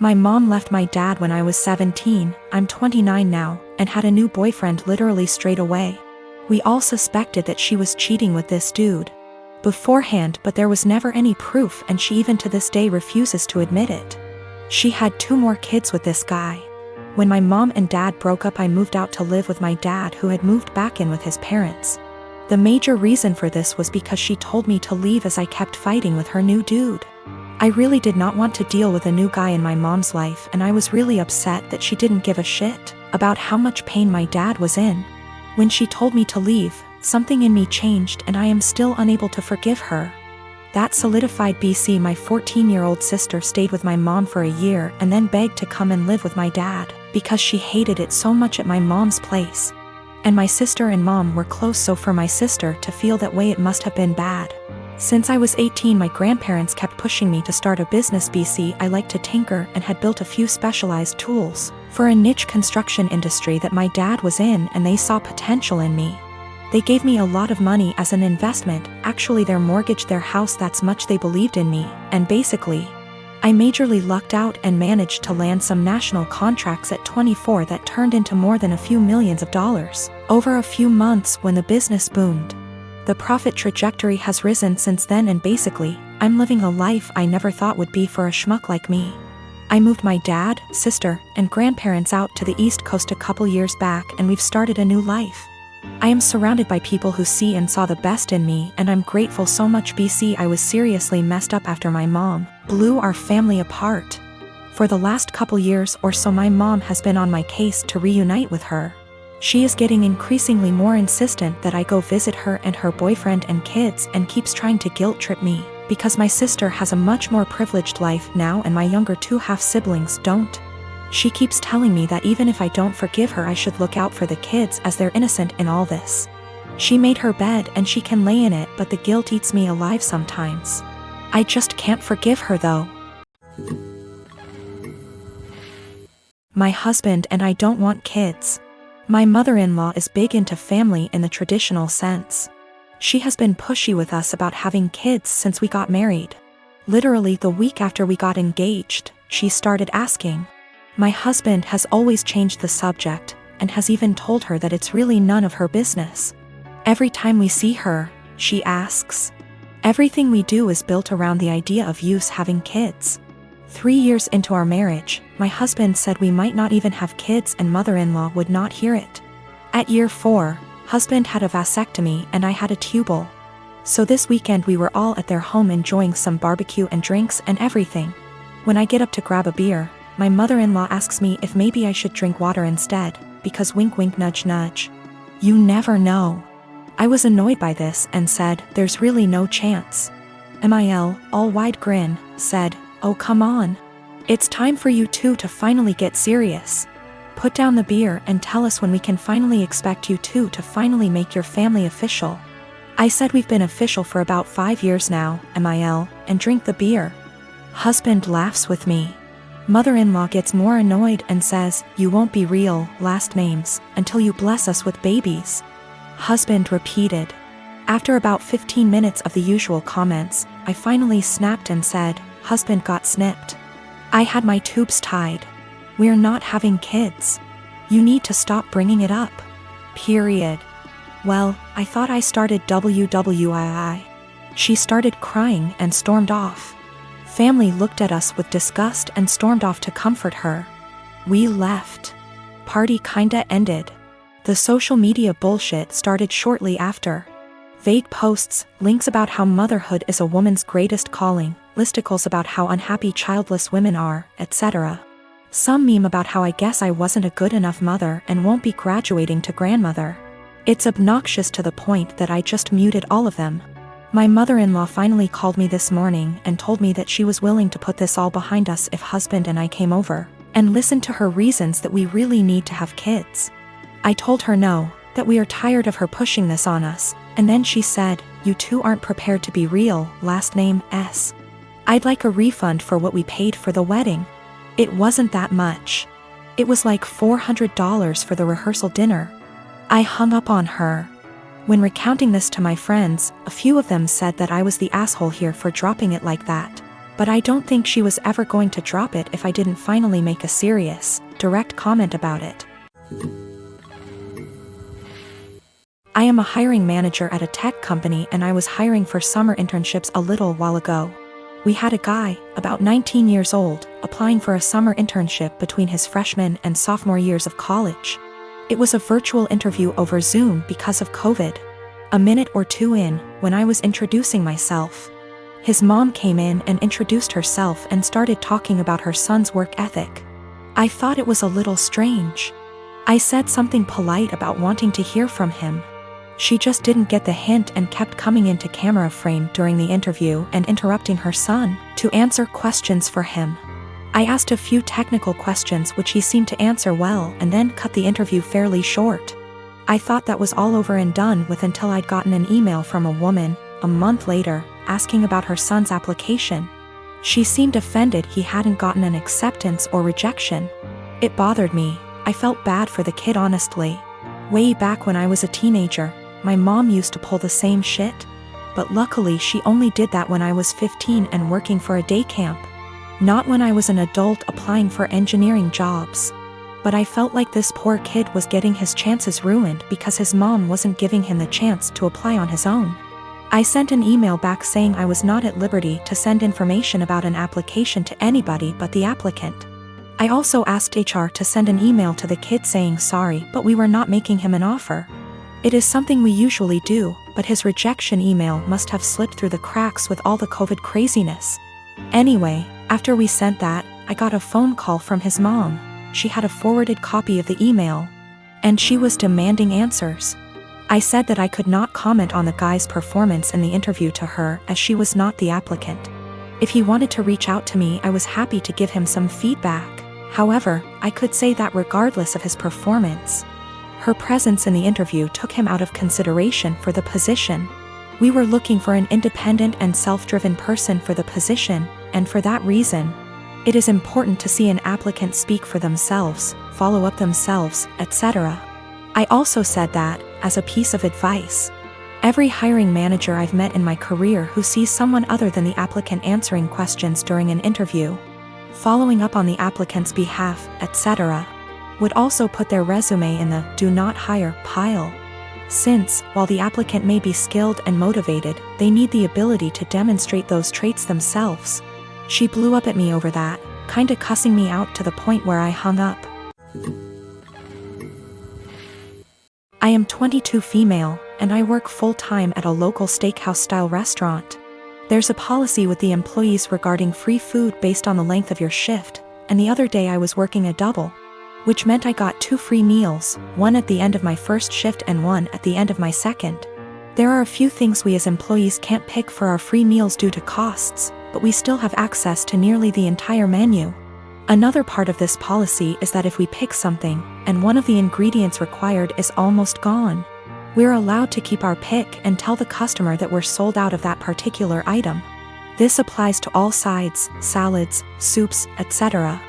My mom left my dad when I was 17, I'm 29 now, and had a new boyfriend literally straight away. We all suspected that she was cheating with this dude beforehand, but there was never any proof, and she even to this day refuses to admit it. She had 2 more kids with this guy. When my mom and dad broke up, I moved out to live with my dad, who had moved back in with his parents. The major reason for this was because she told me to leave as I kept fighting with her new dude. I really did not want to deal with a new guy in my mom's life, and I was really upset that she didn't give a shit about how much pain my dad was in. When she told me to leave, something in me changed, and I am still unable to forgive her. That solidified BC. My 14-year-old sister stayed with my mom for a year and then begged to come and live with my dad because she hated it so much at my mom's place. And my sister and mom were close, so for my sister to feel that way, it must have been bad. Since I was 18, my grandparents kept pushing me to start a business. BC. I liked to tinker and had built a few specialized tools for a niche construction industry that my dad was in, and they saw potential in me. They gave me a lot of money as an investment. Actually, their mortgaged their house, that's much they believed in me, and basically, I majorly lucked out and managed to land some national contracts at 24 that turned into more than a few millions of dollars over a few months when the business boomed. The profit trajectory has risen since then, and basically, I'm living a life I never thought would be for a schmuck like me. I moved my dad, sister, and grandparents out to the East Coast a couple years back, and we've started a new life. I am surrounded by people who see and saw the best in me, and I'm grateful so much. BC. I was seriously messed up after my mom blew our family apart. For the last couple years or so, my mom has been on my case to reunite with her. She is getting increasingly more insistent that I go visit her and her boyfriend and kids, and keeps trying to guilt trip me because my sister has a much more privileged life now and my younger 2 half-siblings don't. She keeps telling me that even if I don't forgive her, I should look out for the kids as they're innocent in all this. She made her bed and she can lay in it, but the guilt eats me alive sometimes. I just can't forgive her though. My husband and I don't want kids. My mother-in-law is big into family in the traditional sense. She has been pushy with us about having kids since we got married. Literally the week after we got engaged, she started asking. My husband has always changed the subject, and has even told her that it's really none of her business. Every time we see her, she asks. Everything we do is built around the idea of us having kids. 3 years into our marriage, my husband said we might not even have kids, and mother-in-law would not hear it. At year 4, husband had a vasectomy and I had a tubal. So this weekend we were all at their home enjoying some barbecue and drinks and everything. When I get up to grab a beer, my mother-in-law asks me if maybe I should drink water instead, because wink wink nudge nudge. You never know. I was annoyed by this and said, there's really no chance. Mil, all wide grin, said, oh come on. It's time for you two to finally get serious. Put down the beer and tell us when we can finally expect you two to finally make your family official. I said we've been official for about 5 years now, Mil, and drink the beer. Husband laughs with me. Mother-in-law gets more annoyed and says, you won't be real last names until you bless us with babies. Husband repeated. After about 15 minutes of the usual comments, I finally snapped and said, husband got snipped. I had my tubes tied. We're not having kids. You need to stop bringing it up. Period. Well, I thought I started WWII. She started crying and stormed off. Family looked at us with disgust and stormed off to comfort her. We left. Party kinda ended. The social media bullshit started shortly after. Vague posts, links about how motherhood is a woman's greatest calling, listicles about how unhappy childless women are, etc. Some meme about how I guess I wasn't a good enough mother and won't be graduating to grandmother. It's obnoxious to the point that I just muted all of them. My mother-in-law finally called me this morning and told me that she was willing to put this all behind us if husband and I came over, and listened to her reasons that we really need to have kids. I told her no, that we are tired of her pushing this on us, and then she said, you two aren't prepared to be real, last name S. I'd like a refund for what we paid for the wedding. It wasn't that much. It was like $400 for the rehearsal dinner. I hung up on her. When recounting this to my friends, a few of them said that I was the asshole here for dropping it like that. But I don't think she was ever going to drop it if I didn't finally make a serious, direct comment about it. I am a hiring manager at a tech company and I was hiring for summer internships a little while ago. We had a guy, about 19 years old, applying for a summer internship between his freshman and sophomore years of college. It was a virtual interview over Zoom because of COVID. A minute or two in, when I was introducing myself, his mom came in and introduced herself and started talking about her son's work ethic. I thought it was a little strange. I said something polite about wanting to hear from him. She just didn't get the hint and kept coming into camera frame during the interview and interrupting her son to answer questions for him. I asked a few technical questions which he seemed to answer well and then cut the interview fairly short. I thought that was all over and done with until I'd gotten an email from a woman, a month later, asking about her son's application. She seemed offended he hadn't gotten an acceptance or rejection. It bothered me. I felt bad for the kid honestly. Way back when I was a teenager, my mom used to pull the same shit. But luckily she only did that when I was 15 and working for a day camp. Not when I was an adult applying for engineering jobs. But I felt like this poor kid was getting his chances ruined because his mom wasn't giving him the chance to apply on his own. I sent an email back saying I was not at liberty to send information about an application to anybody but the applicant. I also asked HR to send an email to the kid saying sorry, but we were not making him an offer. It is something we usually do, but his rejection email must have slipped through the cracks with all the COVID craziness. Anyway, after we sent that, I got a phone call from his mom. She had a forwarded copy of the email. And she was demanding answers. I said that I could not comment on the guy's performance in the interview to her as she was not the applicant. If he wanted to reach out to me, I was happy to give him some feedback. However, I could say that regardless of his performance, her presence in the interview took him out of consideration for the position. We were looking for an independent and self-driven person for the position, and for that reason, it is important to see an applicant speak for themselves, follow up themselves, etc. I also said that, as a piece of advice, every hiring manager I've met in my career who sees someone other than the applicant answering questions during an interview, following up on the applicant's behalf, etc., would also put their resume in the do not hire pile. Since, while the applicant may be skilled and motivated, they need the ability to demonstrate those traits themselves. She blew up at me over that, kinda cussing me out to the point where I hung up. I am 22 female, and I work full-time at a local steakhouse-style restaurant. There's a policy with the employees regarding free food based on the length of your shift, and the other day I was working a double, which meant I got 2 free meals, one at the end of my first shift and one at the end of my second. There are a few things we as employees can't pick for our free meals due to costs, but we still have access to nearly the entire menu. Another part of this policy is that if we pick something, and one of the ingredients required is almost gone, we're allowed to keep our pick and tell the customer that we're sold out of that particular item. This applies to all sides, salads, soups, etc.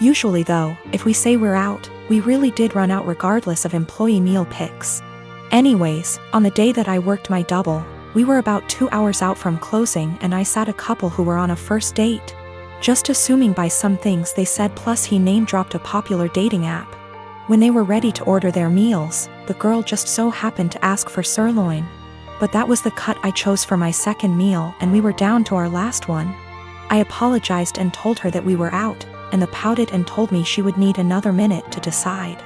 Usually though, if we say we're out, we really did run out regardless of employee meal picks. Anyways, on the day that I worked my double, we were about 2 hours out from closing and I sat a couple who were on a first date. Just assuming by some things they said, plus he name-dropped a popular dating app. When they were ready to order their meals, the girl just so happened to ask for sirloin. But that was the cut I chose for my second meal and we were down to our last one. I apologized and told her that we were out, and the pouted and told me she would need another minute to decide.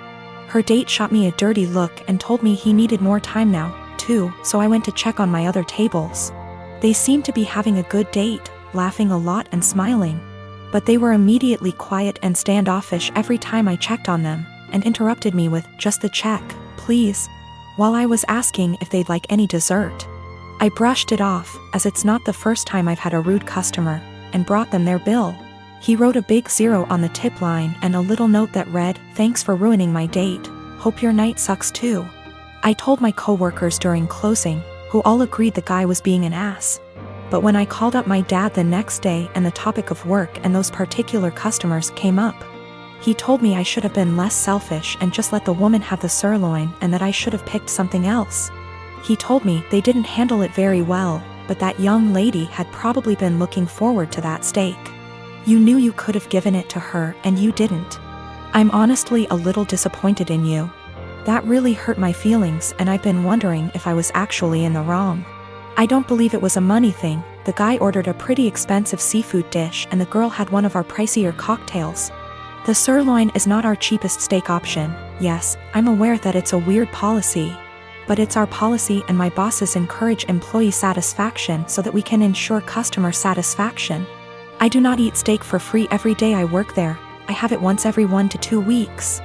Her date shot me a dirty look and told me he needed more time now, too, so I went to check on my other tables. They seemed to be having a good date, laughing a lot and smiling. But they were immediately quiet and standoffish every time I checked on them, and interrupted me with, "Just the check, please," while I was asking if they'd like any dessert. I brushed it off, as it's not the first time I've had a rude customer, and brought them their bill. He wrote a big 0 on the tip line and a little note that read, "Thanks for ruining my date. Hope your night sucks too." I told my coworkers during closing, who all agreed the guy was being an ass. But when I called up my dad the next day and the topic of work and those particular customers came up, he told me I should have been less selfish and just let the woman have the sirloin and that I should have picked something else. He told me they didn't handle it very well, but that young lady had probably been looking forward to that steak. You knew you could have given it to her and you didn't. I'm honestly a little disappointed in you. That really hurt my feelings, and I've been wondering if I was actually in the wrong. I don't believe it was a money thing. The guy ordered a pretty expensive seafood dish and the girl had one of our pricier cocktails. The sirloin is not our cheapest steak option. Yes, I'm aware that it's a weird policy. But it's our policy, and my bosses encourage employee satisfaction so that we can ensure customer satisfaction. I do not eat steak for free every day I work there. I have it once every 1 to 2 weeks.